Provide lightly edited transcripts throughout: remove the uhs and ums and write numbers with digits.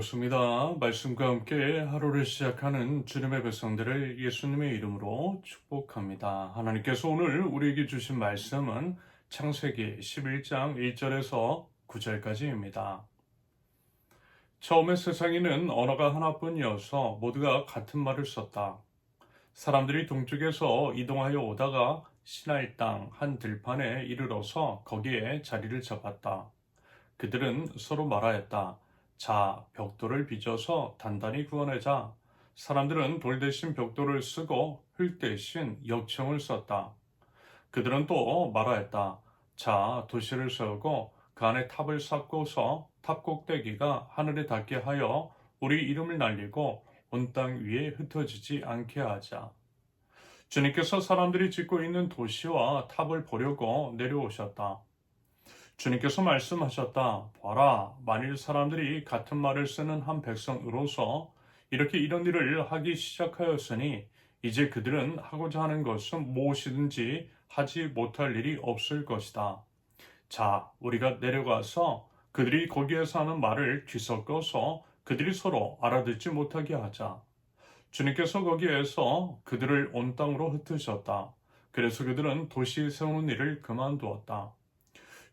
반갑습니다. 말씀과 함께 하루를 시작하는 주님의 백성들을 예수님의 이름으로 축복합니다. 하나님께서 오늘 우리에게 주신 말씀은 창세기 11장 1절에서 9절까지입니다. 처음에 세상에는 언어가 하나뿐이어서 모두가 같은 말을 썼다. 사람들이 동쪽에서 이동하여 오다가 시나이 땅 한 들판에 이르러서 거기에 자리를 잡았다. 그들은 서로 말하였다. 자, 벽돌을 빚어서 단단히 구워내자. 사람들은 돌 대신 벽돌을 쓰고 흙 대신 역청을 썼다. 그들은 또 말하였다. 자, 도시를 세우고 그 안에 탑을 쌓고서 탑 꼭대기가 하늘에 닿게 하여 우리 이름을 날리고 온 땅 위에 흩어지지 않게 하자. 주님께서 사람들이 짓고 있는 도시와 탑을 보려고 내려오셨다. 주님께서 말씀하셨다. 봐라, 만일 사람들이 같은 말을 쓰는 한 백성으로서 이렇게 이런 일을 하기 시작하였으니 이제 그들은 하고자 하는 것은 무엇이든지 하지 못할 일이 없을 것이다. 자, 우리가 내려가서 그들이 거기에서 하는 말을 뒤섞어서 그들이 서로 알아듣지 못하게 하자. 주님께서 거기에서 그들을 온 땅으로 흩으셨다. 그래서 그들은 도시 세우는 일을 그만두었다.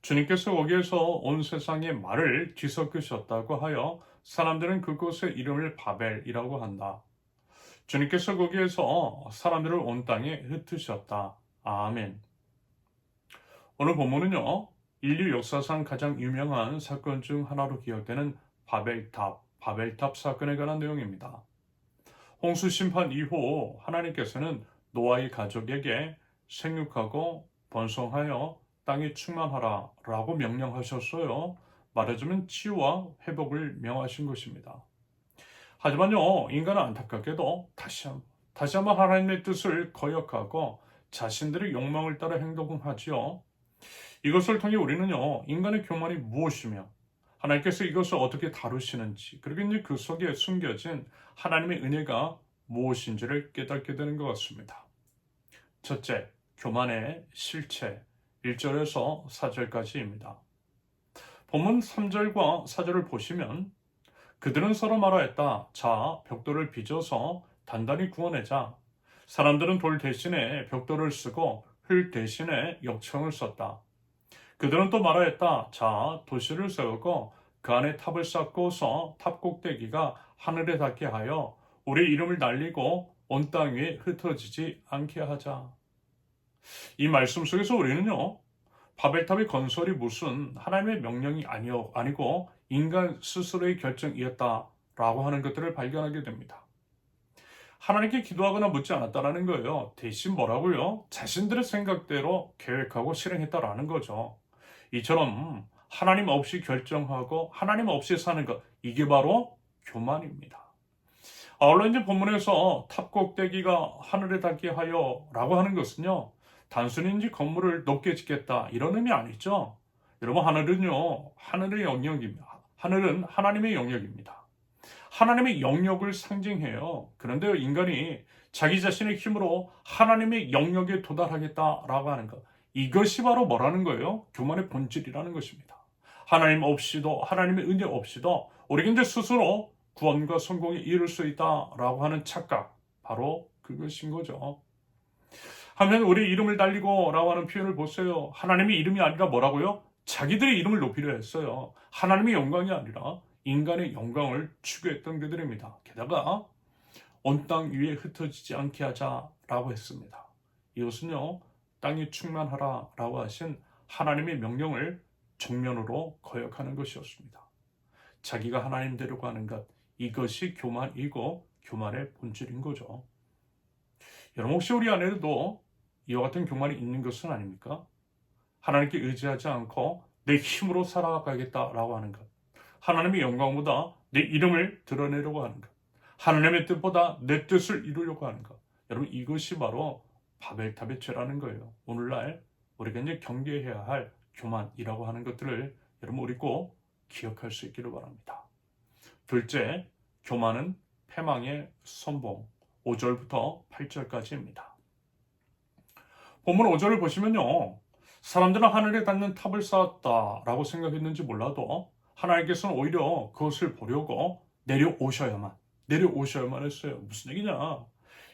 주님께서 거기에서 온 세상의 말을 뒤섞으셨다고 하여 사람들은 그곳의 이름을 바벨이라고 한다. 주님께서 거기에서 사람들을 온 땅에 흩으셨다. 아멘. 오늘 본문은요, 인류 역사상 가장 유명한 사건 중 하나로 기억되는 바벨탑 사건에 관한 내용입니다. 홍수 심판 이후 하나님께서는 노아의 가족에게 생육하고 번성하여 땅이 충만하라 라고 명령하셨어요. 말하자면 치유와 회복을 명하신 것입니다. 하지만요, 인간은 안타깝게도 다시 한번 하나님의 뜻을 거역하고 자신들의 욕망을 따라 행동하지요. 이것을 통해 우리는요, 인간의 교만이 무엇이며 하나님께서 이것을 어떻게 다루시는지, 그리고 이제 그 속에 숨겨진 하나님의 은혜가 무엇인지를 깨닫게 되는 것 같습니다. 첫째, 교만의 실체 1절에서 4절까지입니다. 본문 3절과 4절을 보시면 그들은 서로 말하였다. 자, 벽돌을 빚어서 단단히 구워내자. 사람들은 돌 대신에 벽돌을 쓰고 흙 대신에 역청을 썼다. 그들은 또 말하였다. 자, 도시를 세우고 그 안에 탑을 쌓고서 탑 꼭대기가 하늘에 닿게 하여 우리 이름을 날리고 온 땅 위에 흩어지지 않게 하자. 이 말씀 속에서 우리는요, 바벨탑의 건설이 무슨 하나님의 명령이 아니고 인간 스스로의 결정이었다라고 하는 것들을 발견하게 됩니다. 하나님께 기도하거나 묻지 않았다라는 거예요. 대신 뭐라고요? 자신들의 생각대로 계획하고 실행했다라는 거죠. 이처럼 하나님 없이 결정하고 하나님 없이 사는 것, 이게 바로 교만입니다. 아울러 이제 본문에서 탑 꼭대기가 하늘에 닿게 하여 라고 하는 것은요, 단순히 이제 건물을 높게 짓겠다 이런 의미 아니죠. 여러분, 하늘은요, 하늘의 영역입니다. 하늘은 하나님의 영역입니다. 하나님의 영역을 상징해요. 그런데 인간이 자기 자신의 힘으로 하나님의 영역에 도달하겠다라고 하는 것, 이것이 바로 뭐라는 거예요? 교만의 본질이라는 것입니다. 하나님 없이도, 하나님의 은혜 없이도 우리가 이제 스스로 구원과 성공에 이를 수 있다라고 하는 착각, 바로 그것인 거죠. 하면 우리 이름을 달리고 라고 하는 표현을 보세요. 하나님의 이름이 아니라 뭐라고요? 자기들의 이름을 높이려 했어요. 하나님의 영광이 아니라 인간의 영광을 추구했던 그들입니다. 게다가 온 땅 위에 흩어지지 않게 하자라고 했습니다. 이것은요, 땅이 충만하라 라고 하신 하나님의 명령을 정면으로 거역하는 것이었습니다. 자기가 하나님 되려고 하는 것, 이것이 교만이고 교만의 본질인 거죠. 여러분, 혹시 우리 안에도 이와 같은 교만이 있는 것은 아닙니까? 하나님께 의지하지 않고 내 힘으로 살아가겠다라고 하는 것, 하나님의 영광보다 내 이름을 드러내려고 하는 것, 하나님의 뜻보다 내 뜻을 이루려고 하는 것, 여러분, 이것이 바로 바벨탑의 죄라는 거예요. 오늘날 우리가 이제 경계해야 할 교만이라고 하는 것들을 여러분, 우리 꼭 기억할 수 있기를 바랍니다. 둘째, 교만은 패망의 선봉, 5절부터 8절까지입니다. 본문 5절을 보시면요, 사람들은 하늘에 닿는 탑을 쌓았다라고 생각했는지 몰라도 하나님께서는 오히려 그것을 보려고 내려오셔야만 했어요. 무슨 얘기냐?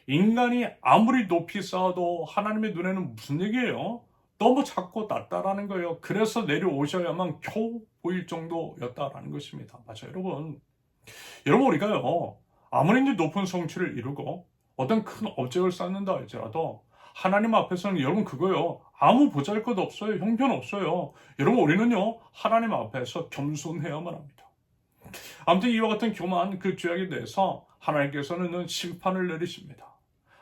인간이 아무리 높이 쌓아도 하나님의 눈에는 무슨 얘기예요? 너무 작고 낮다라는 거예요. 그래서 내려오셔야만 겨우 보일 정도였다라는 것입니다. 맞아요, 여러분. 여러분, 우리가요, 아무리 이제 높은 성취를 이루고 어떤 큰 업적을 쌓는다 할지라도 하나님 앞에서는 여러분 그거요, 아무 보잘것 없어요. 형편없어요. 여러분, 우리는요, 하나님 앞에서 겸손해야만 합니다. 아무튼 이와 같은 교만 그 죄악에 대해서 하나님께서는 심판을 내리십니다.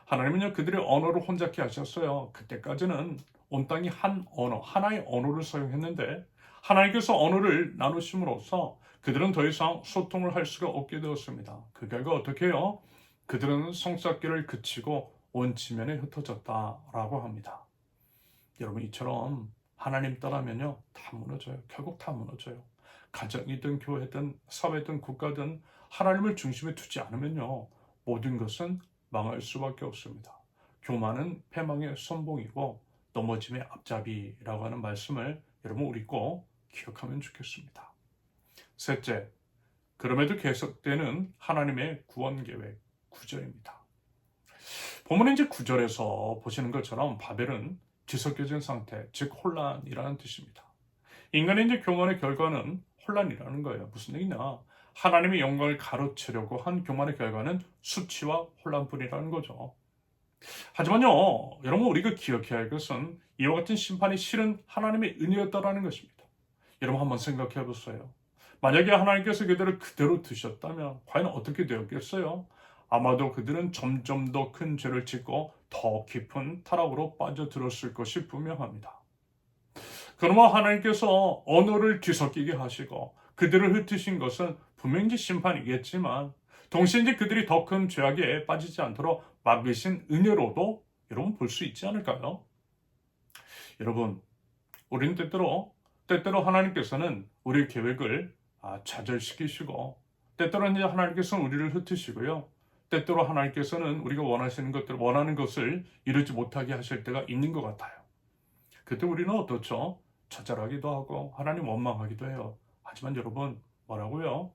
하나님은요, 그들의 언어를 혼잡케 하셨어요. 그때까지는 온 땅이 한 언어, 하나의 언어를 사용했는데 하나님께서 언어를 나누심으로써 그들은 더 이상 소통을 할 수가 없게 되었습니다. 그 결과 어떻게 해요? 그들은 성쌓기를 그치고 온 지면에 흩어졌다라고 합니다. 여러분, 이처럼 하나님 떠나면요, 다 무너져요. 결국 다 무너져요. 가정이든 교회든 사회든 국가든 하나님을 중심에 두지 않으면요, 모든 것은 망할 수밖에 없습니다. 교만은 패망의 선봉이고 넘어짐의 앞잡이라고 하는 말씀을 여러분 우리 꼭 기억하면 좋겠습니다. 셋째, 그럼에도 계속되는 하나님의 구원 계획 9절입니다. 본문의 이제 9절에서 보시는 것처럼 바벨은 뒤섞여진 상태, 즉 혼란이라는 뜻입니다. 인간의 이제 교만의 결과는 혼란이라는 거예요. 무슨 얘기냐? 하나님의 영광을 가로채려고 한 교만의 결과는 수치와 혼란뿐이라는 거죠. 하지만요, 여러분 우리가 기억해야 할 것은 이와 같은 심판이 실은 하나님의 은혜였다라는 것입니다. 여러분 한번 생각해 보세요. 만약에 하나님께서 그들을 그대로 두셨다면 과연 어떻게 되었겠어요? 아마도 그들은 점점 더 큰 죄를 짓고 더 깊은 타락으로 빠져들었을 것이 분명합니다. 그러나 하나님께서 언어를 뒤섞이게 하시고 그들을 흩으신 것은 분명히 심판이겠지만 동시에 이제 그들이 더 큰 죄악에 빠지지 않도록 막으신 은혜로도 여러분 볼 수 있지 않을까요? 여러분, 우리는 때때로 하나님께서는 우리의 계획을 좌절시키시고 때때로 이제 하나님께서는 우리를 흩으시고요. 때때로 하나님께서는 우리가 원하는 것을 이루지 못하게 하실 때가 있는 것 같아요. 그때 우리는 어떻죠? 좌절하기도 하고 하나님 원망하기도 해요. 하지만 여러분 뭐라고요?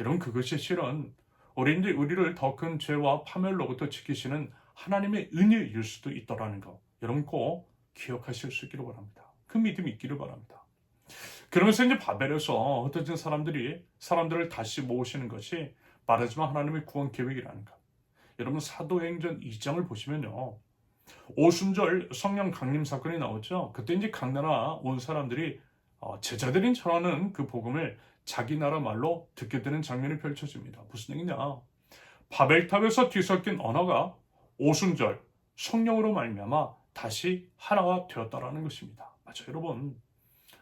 여러분 그것이 실은 우리를 더 큰 죄와 파멸로부터 지키시는 하나님의 은혜일 수도 있더라는 거 여러분 꼭 기억하실 수 있기를 바랍니다. 그 믿음이 있기를 바랍니다. 그러면서 이제 바벨에서 흩어진 사람들을 다시 모으시는 것이 말하지만 하나님의 구원 계획이라는 것. 여러분 사도행전 2장을 보시면요. 오순절 성령 강림 사건이 나오죠. 그때 이제 각 나라 온 사람들이 제자들인 전하는 그 복음을 자기 나라 말로 듣게 되는 장면이 펼쳐집니다. 무슨 얘기냐? 바벨탑에서 뒤섞인 언어가 오순절 성령으로 말미암아 다시 하나가 되었다라는 것입니다. 맞아요, 여러분.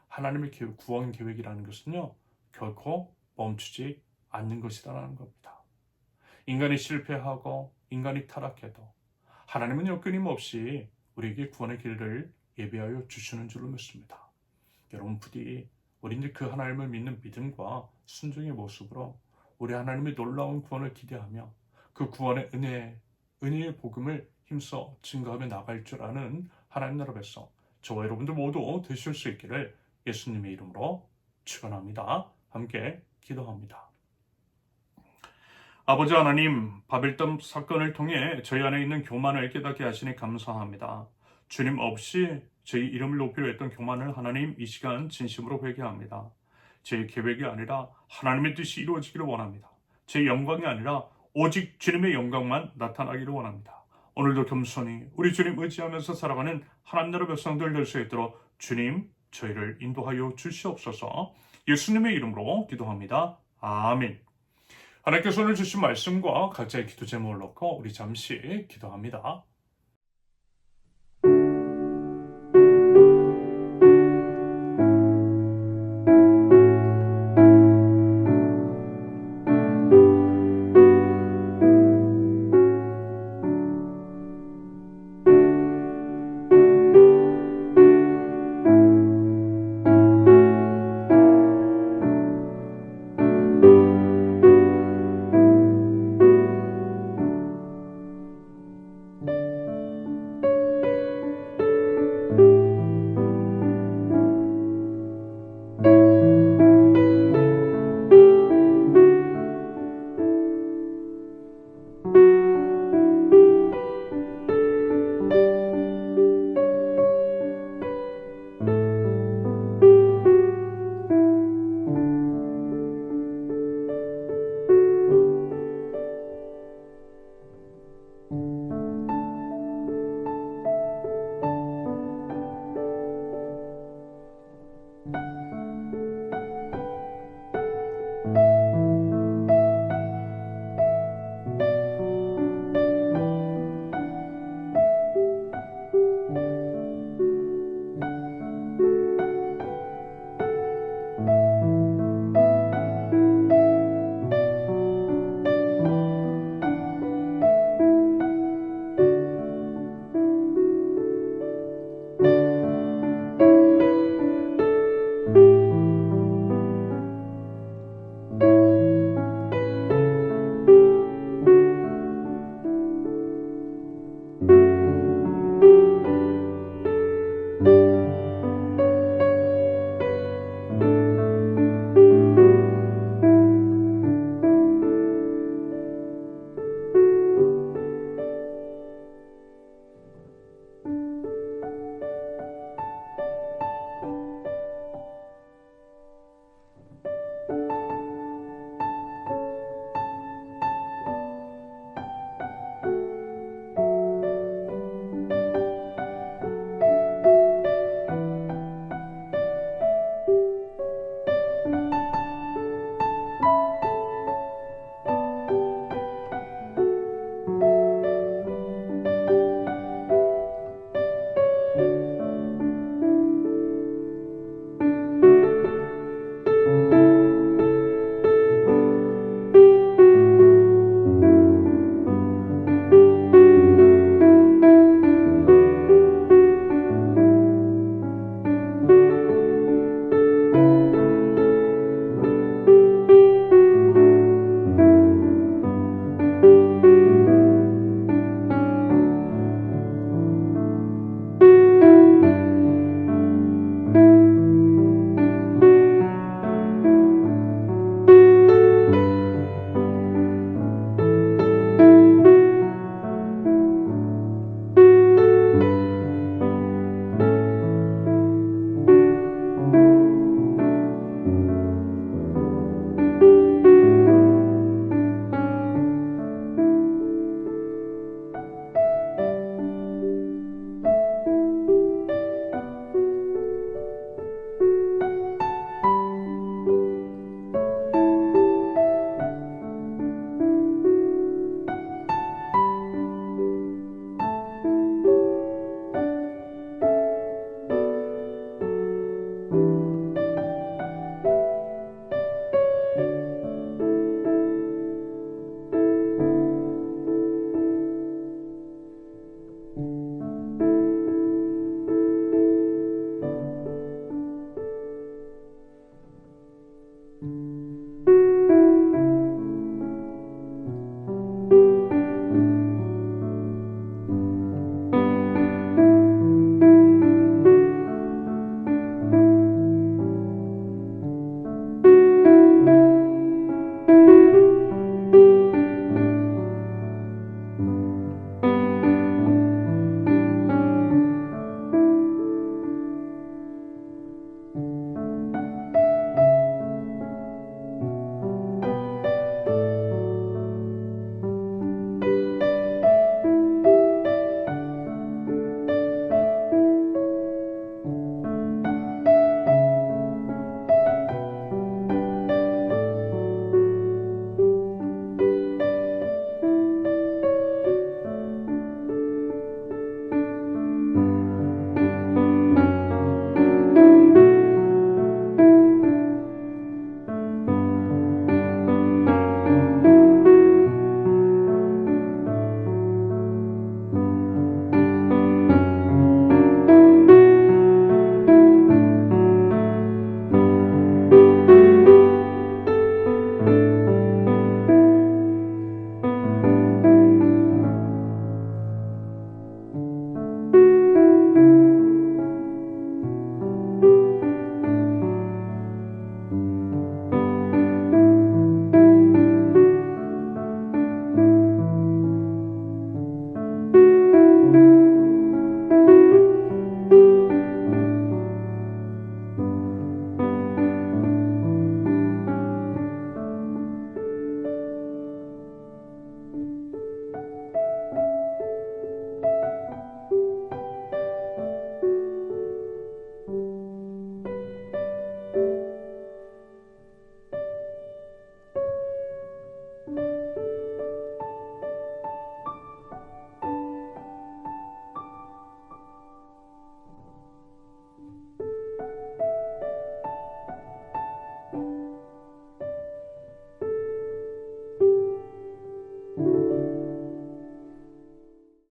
하나님의 구원 계획이라는 것은요, 결코 멈추지 않는 것이라는 겁니다. 인간이 실패하고 인간이 타락해도 하나님은요 끊임없이 우리에게 구원의 길을 예비하여 주시는 줄로 믿습니다. 여러분 부디 우리 이제 그 하나님을 믿는 믿음과 순종의 모습으로 우리 하나님의 놀라운 구원을 기대하며 그 구원의 은혜의 복음을 힘써 증거하며 나갈 줄 아는 하나님 나라 백성 저와 여러분들 모두 되실 수 있기를 예수님의 이름으로 축원합니다. 함께 기도합니다. 아버지 하나님, 바벨탑 사건을 통해 저희 안에 있는 교만을 깨닫게 하시니 감사합니다. 주님 없이 저희 이름을 높이려 했던 교만을 하나님 이 시간 진심으로 회개합니다. 제 계획이 아니라 하나님의 뜻이 이루어지기를 원합니다. 제 영광이 아니라 오직 주님의 영광만 나타나기를 원합니다. 오늘도 겸손히 우리 주님 의지하면서 살아가는 하나님 나라 백성들 될 수 있도록 주님 저희를 인도하여 주시옵소서. 예수님의 이름으로 기도합니다. 아멘. 하나님께서 오늘 주신 말씀과 각자의 기도 제목을 놓고 우리 잠시 기도합니다.